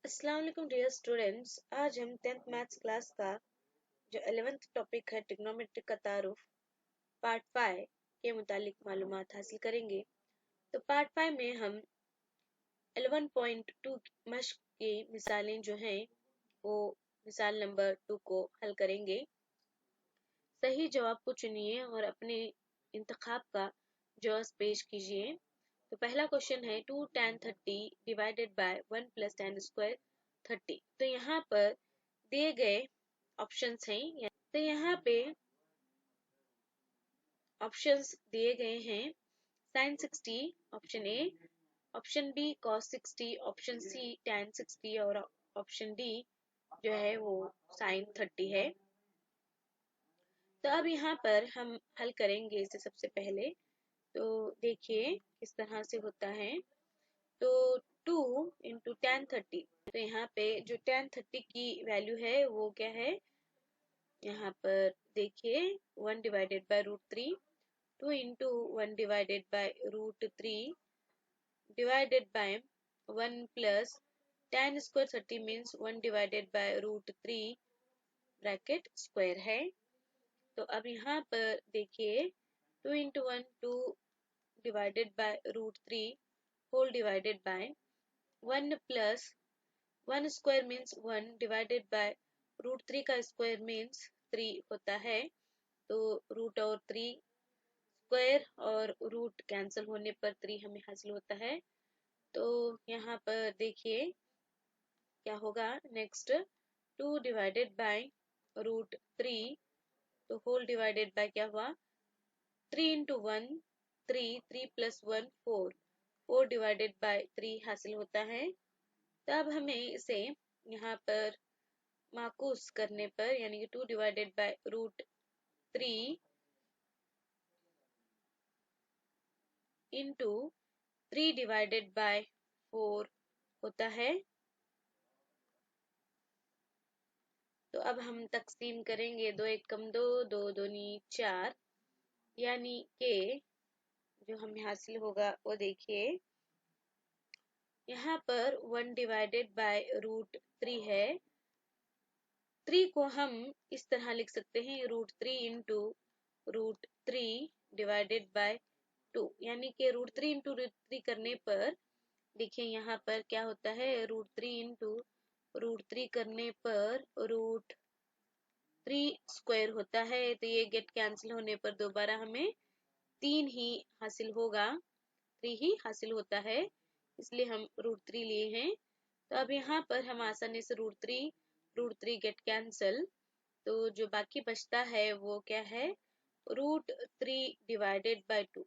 अस्सलाम वालेकुम dear students. आज हम 10th मैथ्स क्लास का जो 11th टॉपिक है ट्रिग्नोमेट्री का तारुफ पार्ट 5 के मुतालिक मालूमात हासिल करेंगे। तो पार्ट 5 में हम 11.2 मश्क की मिसालें जो हैं वो मिसाल नंबर 2 को हल करेंगे। सही जवाब को चुनिए और अपने इंतखाब का जवाब पेश कीजिए। तो पहला क्वेश्चन है 2 tan 30 divided by 1 plus tan square 30। तो यहाँ पर दिए गए ऑप्शंस हैं। तो यहाँ पे ऑप्शंस दिए गए हैं sin 60 option A, option B cos 60, option C tan 60 और ऑप्शन डी जो है वो sin 30 है। तो अब यहाँ पर हम हल करेंगे इसे। सबसे पहले तो देखिए किस तरह से होता है। तो 2 इंटू tan 30, तो यहाँ पे जो tan 30 की वैल्यू है वो क्या है, यहाँ पर देखिए 1 divided by root 3, 2 into 1 divided by root 3 divided by 1 plus tan square 30 means 1 divided by root 3 bracket square है। तो अब यहाँ पर देखिए 2 into 1 2 divided by root 3 whole divided by 1 plus 1 square means 1 divided by root 3 का square means 3 होता है। तो रूट और 3 स्क्वायर और रूट कैंसिल होने पर 3 हमें हासिल होता है। तो यहाँ पर देखिए क्या होगा नेक्स्ट, 2 डिवाइडेड बाय रूट 3 तो होल डिवाइडेड बाय क्या हुआ 3 इंटू 1 3, 3 प्लस 1 4, 4 डिवाइडेड बाय 3 हासिल होता है। तब हमें इसे यहाँ पर माकूस करने पर यानी कि 2 divided by root 3 into 3 divided by 4 होता है। तो अब हम तकसीम करेंगे, 2 एक कम 2, 2 दूनी 4, यानी के जो हमें हासिल होगा वो देखिए यहाँ पर 1 डिवाइडेड बाय रूट 3 है। 3 को हम इस तरह लिख सकते हैं root 3 into root 3 divided by 2, यानी कि रूट 3 इंटू रूट 3 करने पर देखिए यहाँ पर क्या होता है, रूट 3 इंटू रूट 3 करने पर रूट 3 स्क्वायर होता है। तो ये गेट कैंसिल होने पर दोबारा हमें 3 ही हासिल होगा, 3 ही हासिल होता है, इसलिए हम रूट 3 लिए हैं। तो अब यहाँ पर हम आसानी से रूट 3 गेट कैंसिल, तो जो बाकी बचता है वो क्या है, रूट 3 डिवाइडेड बाय 2।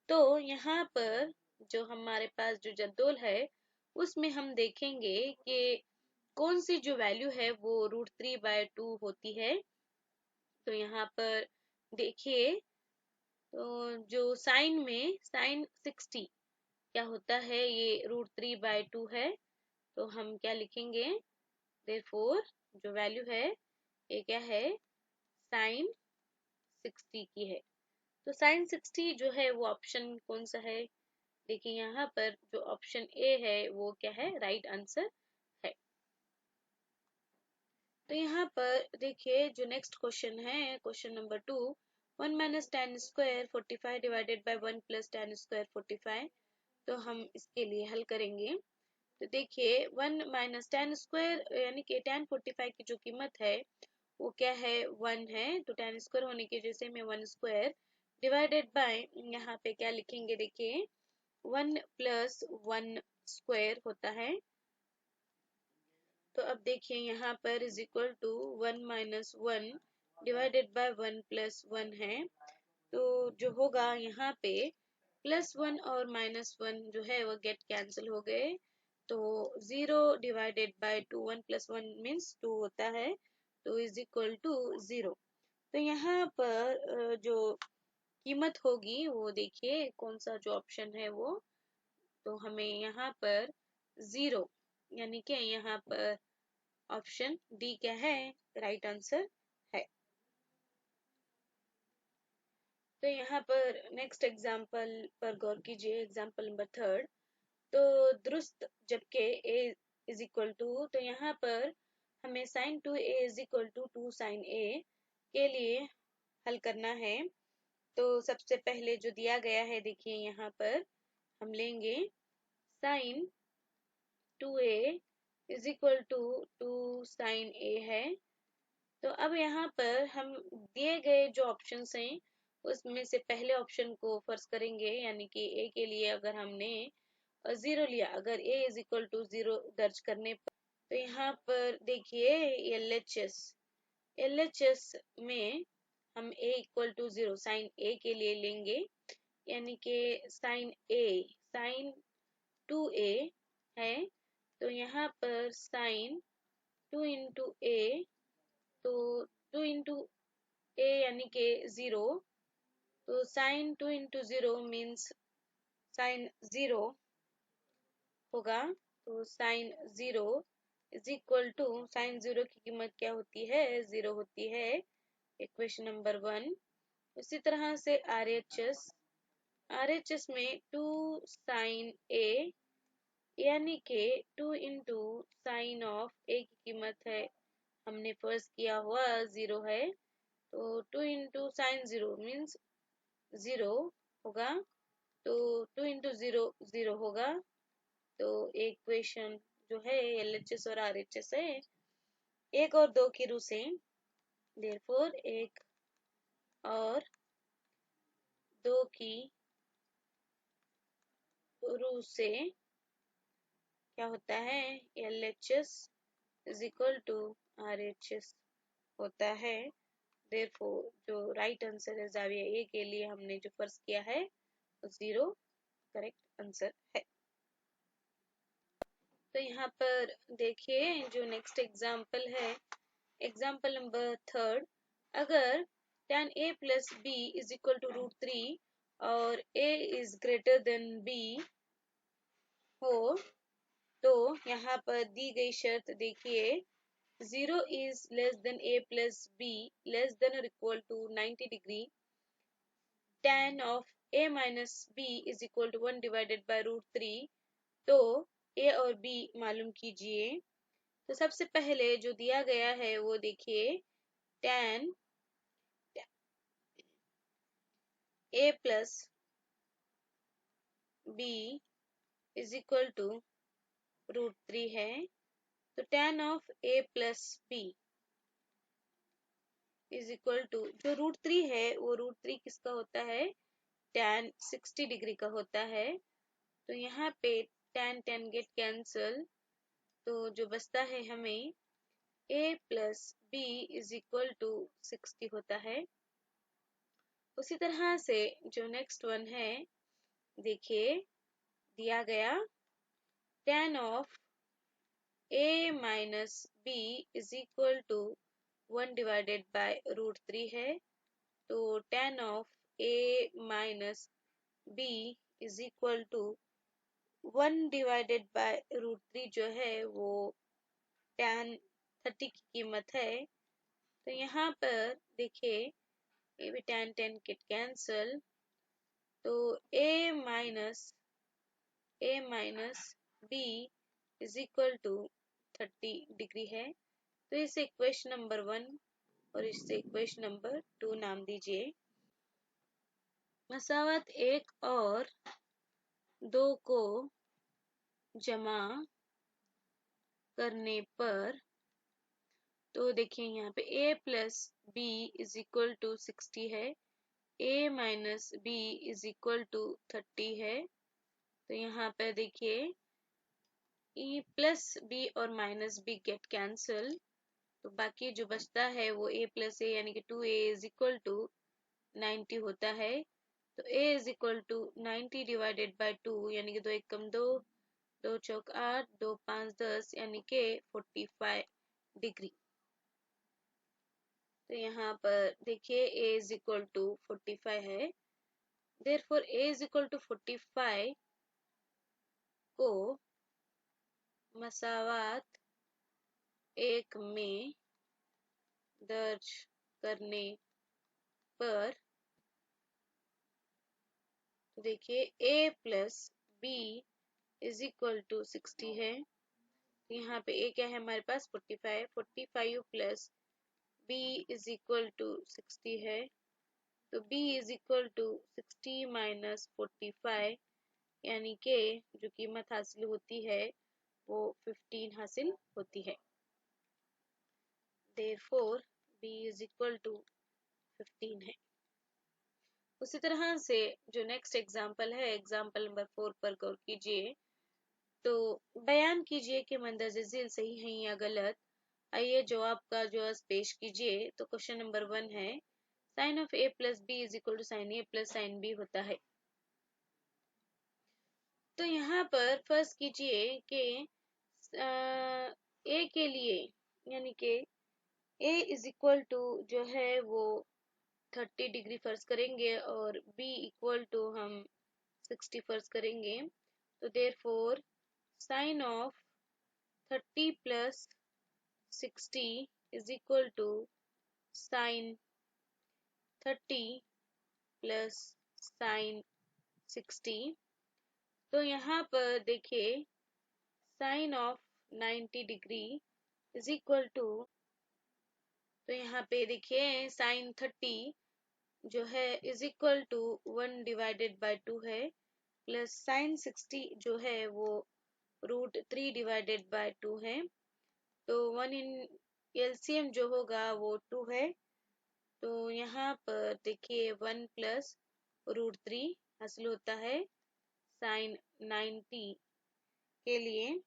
तो यहाँ पर जो हमारे पास जो जद्दोल है उसमें हम देखेंगे कि कौन सी जो वैल्यू है वो रूट 3 बाय 2 होती है। तो यहाँ पर देखिए, तो जो साइन में साइन 60 क्या होता है, ये रूट 3 बाय 2 है। तो हम क्या लिखेंगे, देयरफॉर जो वैल्यू है ये क्या है, साइन 60 की है। तो साइन 60 जो है वो ऑप्शन कौन सा है, देखिए यहाँ पर जो ऑप्शन ए है वो क्या है, राइट आंसर है। तो यहाँ पर देखिए जो नेक्स्ट क्वेश्चन है, question number 2, 1 minus tan square 45 divided by 1 plus tan square 45। तो हम इसके लिए हल करेंगे। तो देखिए 1 माइनस tan स्क्वायर यानी कि tan 45 की जो कीमत है वो क्या है, 1 है। तो tan स्क्वायर होने की वजह से मैं 1 स्क्वायर डिवाइडेड बाय यहाँ पे क्या लिखेंगे, देखिए 1 प्लस 1 स्क्वायर होता है। तो अब देखिए यहाँ पर is equal to 1 minus 1 divided by 1 plus 1 है। तो जो होगा यहाँ पे प्लस 1 और माइनस 1 जो है वो गेट कैंसिल हो गए। तो 0 डिवाइडेड बाय 2, 1 प्लस 1 मीन्स 2 होता है। तो इज इक्वल टू 0। तो यहाँ पर जो कीमत होगी वो देखिए कौन सा जो ऑप्शन है वो, तो हमें यहाँ पर 0 यानी कि यहाँ पर ऑप्शन डी क्या है, राइट आंसर है। तो यहाँ पर नेक्स्ट एग्जाम्पल पर गौर कीजिए, एग्जाम्पल नंबर 3। तो दुरुस्त जबकि ए इज इक्वल टू, तो यहाँ पर हमें sine 2a is equal to 2 sine a के लिए हल करना है। तो सबसे पहले जो दिया गया है देखिए यहाँ पर हम लेंगे sine 2a is equal to 2 sine a है। तो अब यहाँ पर हम दिए गए जो ऑप्शंस हैं उसमें से पहले ऑप्शन को फर्ज करेंगे, यानी कि a के लिए अगर हमने 0 लिया, अगर a इज इक्वल टू 0 दर्ज करने पर, तो यहाँ पर देखिए LHS में हम a equal to 0 sine a के लिए लेंगे, यानी कि साइन 2a है। तो यहाँ पर साइन 2 इंटू a, तो 2 इंटू a यानी कि 0, तो साइन 2 इंटू 0 मीन्स साइन 0 होगा। तो sine 0 is equal to, sine 0 की कीमत क्या होती है, 0 होती है, इक्वेशन नंबर 1। उसी तरह से RHS में 2 साइन a यानी कि 2 इंटू साइन ऑफ a की कीमत है, हमने फर्स्ट किया हुआ 0 है, तो 2 इंटू साइन 0 मीन्स 0 होगा। तो 2 इंटू 0 0 होगा। तो इक्वेशन जो है LHS और RHS है 1 और 2 की रू से, देयरफॉर 1 और 2 की रू से क्या होता है, LHS is equal to RHS होता है। देयरफॉर जो राइट आंसर है जाविया ए के लिए हमने जो फर्ज किया है 0 करेक्ट आंसर है। तो यहाँ पर देखिए जो नेक्स्ट एग्जाम्पल है, एग्जाम्पल नंबर 3, अगर tan a plus b is equal to √3 और a इज ग्रेटर देन b हो, तो यहाँ पर दी गई शर्त देखिए 0 is less than a plus b less than और equal to 90 degree, tan of a minus b is equal to 1 divided by √3, तो a और b मालूम कीजिए। तो सबसे पहले जो दिया गया है वो देखिए tan a plus b is equal to √3 है। तो tan of a plus b is equal to, जो √3 है वो √3 किसका होता है, tan 60 डिग्री का होता है। तो यहाँ पे tan गेट कैंसल, तो जो बचता है हमें a plus b is equal to 60 होता है। उसी तरह से जो नेक्स्ट वन है देखिए दिया गया tan of a minus b is equal to 1 divided by √3 है। तो tan of a minus b is equal to 1 divided by √3 जो है वो tan 30 की कीमत है। तो यहाँ पर देखिए ये भी tan गेट कैंसल, तो a minus b is equal to 30 degree है। तो इसे इक्वेशन नंबर 1 और इसे इक्वेशन नंबर 2 नाम दीजिए। मसावत 1 और 2 को जमा करने पर, तो देखिए यहाँ पे a plus b is equal to 60 है, a minus b is equal to 30 है। तो यहाँ पे देखिए e प्लस b और माइनस b गेट कैंसल, तो बाकी जो बचता है वो a प्लस a यानी कि 2a इज इक्वल टू 90 होता है। तो a is equal to 90 divided by 2 यानी कि 2 1 कम 2, 2 चौक 8, 2 5 10 यानी कि 45 डिग्री। तो यहाँ पर देखिए a इज इक्वल टू 45 है, therefore a is equal to 45 को मसावात 1 में दर्ज करने पर, देखिए a plus b is equal to 60 है, यहाँ पे ए क्या है हमारे पास 45, 45 plus B is equal to 60 है, तो b is equal to 60 minus 45, यानी कि जो कीमत हासिल होती है वो 15 हासिल होती है। Therefore b is equal to 15 है। उसी तरह से जो नेक्स्ट एग्जाम्पल है, एग्जाम्पल नंबर 4 पर गौर कीजिए। तो बयान कीजिए कि मंदरजे झील सही है या गलत। आइए जवाब का जो पेश कीजिए। तो क्वेश्चन नंबर 1 है, sine of a plus B is equal to sine A plus sine B होता है। तो यहाँ पर फर्स्ट कीजिए कि ए के लिए, यानी कि a इज इक्वल टू जो है वो 30 डिग्री फर्ज करेंगे और b इक्वल टू हम 60 फर्ज करेंगे। तो therefore sine of 30 plus 60 is equal to sine 30 plus sine 60। तो यहाँ पर देखिए sine of 90 degree is equal to, तो यहाँ पे देखिए साइन 30 जो है is equal to 1 divided by 2 है, प्लस साइन 60 जो है वो √3 डिवाइडेड बाय 2 है। तो 1 इन एलसीएम जो होगा वो 2 है। तो यहाँ पर देखिए 1 प्लस √3 हासिल होता है साइन 90 के लिए।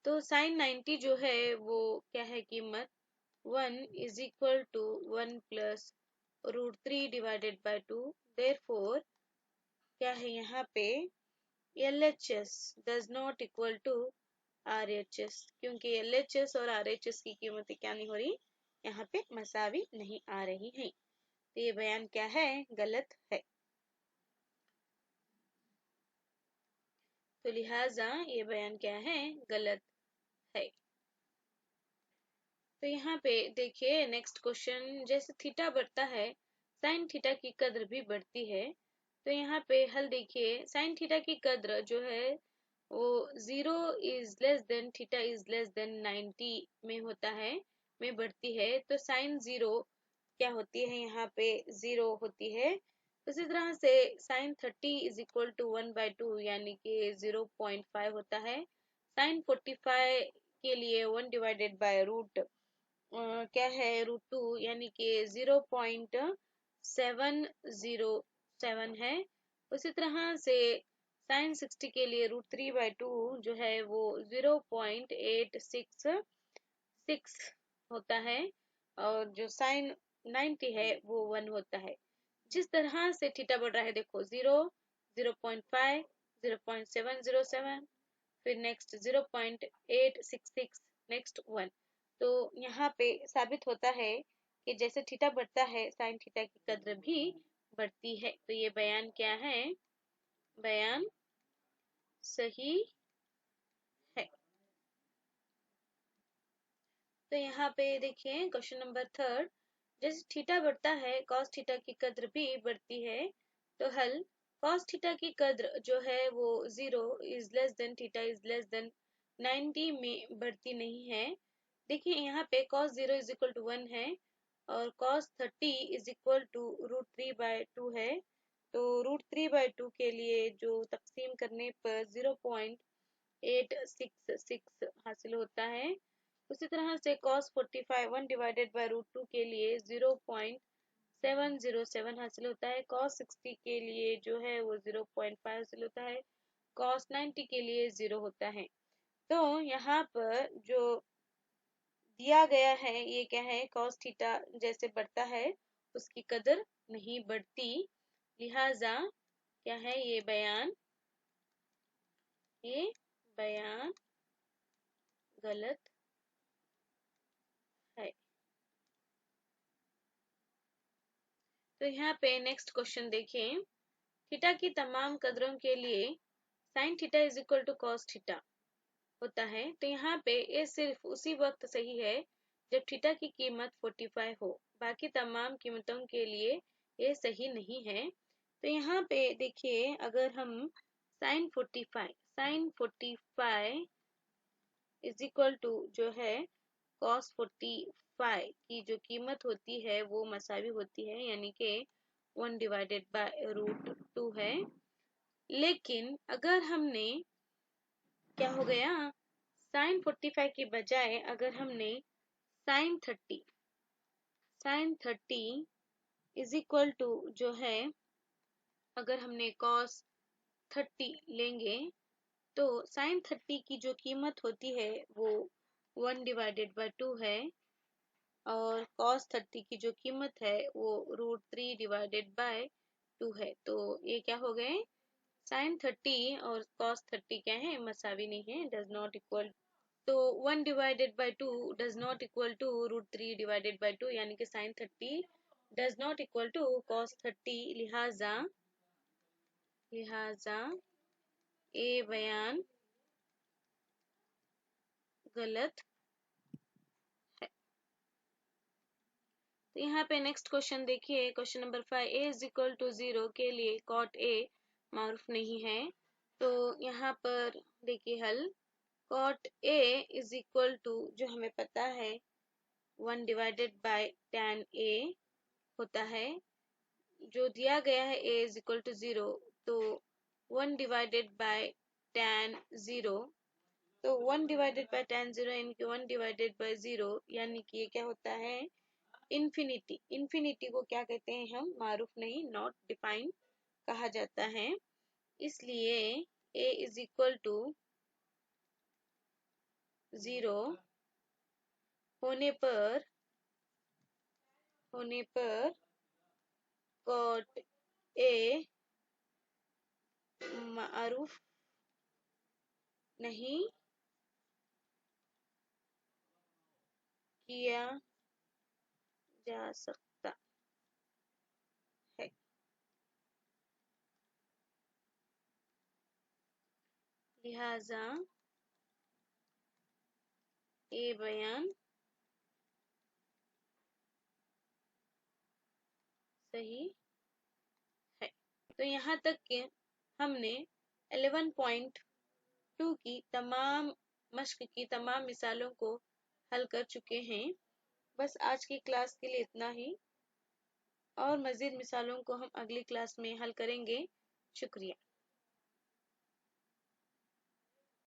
तो साइन 90 जो है वो क्या है कीमत 1 is equal to 1 plus √3 divided by 2। Therefore क्या है यहाँ पे LHS does not equal to RHS, क्योंकि LHS और RHS की कीमतें क्या नहीं हो रही, यहाँ पे मसावी नहीं आ रही हैं। तो ये बयान क्या है, गलत है। तो लिहाजा ये बयान क्या है, गलत है। तो यहाँ पे देखिए नेक्स्ट क्वेश्चन, जैसे थीटा बढ़ता है साइन थीटा की कद्र भी बढ़ती है। तो यहाँ पे हल देखिए, साइन थीटा की कद्र जो है वो 0 is less then theta is less then 90 में होता है, में बढ़ती है। तो साइन 0 क्या होती है, यहाँ पे 0 होती है। उसी तरह से साइन 30 इज इक्वल टू 1/2 यानी कि 0.5 होता है। साइन 45 के लिए 1 डिवाइडेड बाय रूट क्या है √2 यानी कि 0.707 है। उसी तरह से साइन 60 के लिए √3/2 जो है वो 0.866 होता है, और जो साइन 90 है वो 1 होता है। जिस तरह से थीटा बढ़ रहा है देखो 0, 0.5, 0.707, फिर नेक्स्ट 0.866, नेक्स्ट 1। तो यहाँ पे साबित होता है कि जैसे थीटा बढ़ता है साइन थीटा की कद्र भी बढ़ती है। तो ये बयान क्या है, बयान सही है। तो यहाँ पे देखिए क्वेश्चन नंबर 3, जैसे थीटा बढ़ता है कॉस थीटा की कद्र भी बढ़ती है। तो हल, कॉस थीटा की कद्र जो है वो 0 is less then theta is less then 90 में बढ़ती नहीं है। देखिए यहाँ पे cos 0 इज इक्वल टू 1 है और cos 30 इज इक्वल टू √3/2 है। तो √3/2 के लिए जो तकसीम करने पर 0.866 हासिल होता है। उसी तरह से cos 45 1 डिवाइडेड बाय √2 के लिए 0.707 हासिल होता है। cos 60 के लिए जो है वो 0.5 हासिल होता है। cos 90 के लिए 0 होता है। तो यहाँ पर जो दिया गया है ये क्या है, cos थीटा जैसे बढ़ता है उसकी कदर नहीं बढ़ती, लिहाजा क्या है ये बयान गलत है। तो यहाँ पे नेक्स्ट क्वेश्चन देखें, थीटा की तमाम कदरों के लिए sine theta is equal to cos theta होता है। तो यहाँ पे ये सिर्फ उसी वक्त सही है जब थीटा की कीमत 45 हो, बाकी तमाम कीमतों के लिए ये सही नहीं है। तो यहाँ पे देखिए अगर हम साइन 45 इज इक्वल टू जो है cos 45 की जो कीमत होती है वो मसावी होती है, यानी कि 1 डिवाइडेड बाय √2 है। लेकिन अगर हमने क्या हो गया, sin 45 की बजाय अगर हमने sin 30 इज इक्वल टू जो है, अगर हमने cos 30 लेंगे तो sin 30 की जो कीमत होती है वो 1 डिवाइडेड बाय 2 है, और cos 30 की जो कीमत है वो √3 डिवाइडेड बाय 2 है। तो ये क्या हो गए, sin 30 और cos 30 क्या है, मसावी नहीं है, डज नॉट इक्वल। तो 1 divided by 2 does not equal to √3 divided by 2, यानी कि sin 30 does not equal to cos 30, लिहाजा ए बयान गलत है। तो यहाँ पे नेक्स्ट क्वेश्चन देखिए, question number 5, A is equal to 0 के लिए कॉट ए मारूफ नहीं है। तो यहाँ पर देखिए हल, cot A is equal to जो हमें पता है 1 डिवाइडेड बाय tan ए होता है, जो दिया गया है a इज इक्वल टू 0, तो 1 डिवाइडेड बाय tan 0, तो 1 डिवाइडेड बाय tan 0 यानी कि 1 डिवाइडेड बाय 0, यानी कि ये क्या होता है, इन्फिनिटी। इन्फिनिटी को क्या कहते हैं हम, मारूफ नहीं, नॉट डिफाइन कहा जाता है। इसलिए a इज इक्वल टू 0 होने पर कॉट ए मारूफ नहीं किया जा सकता है। लिहाजा ए बयान सही है। तो यहाँ तक कि हमने 11.2 की तमाम मश्क की तमाम मिसालों को हल कर चुके हैं। बस आज की क्लास के लिए इतना ही, और मज़ीद मिसालों को हम अगली क्लास में हल करेंगे। शुक्रिया।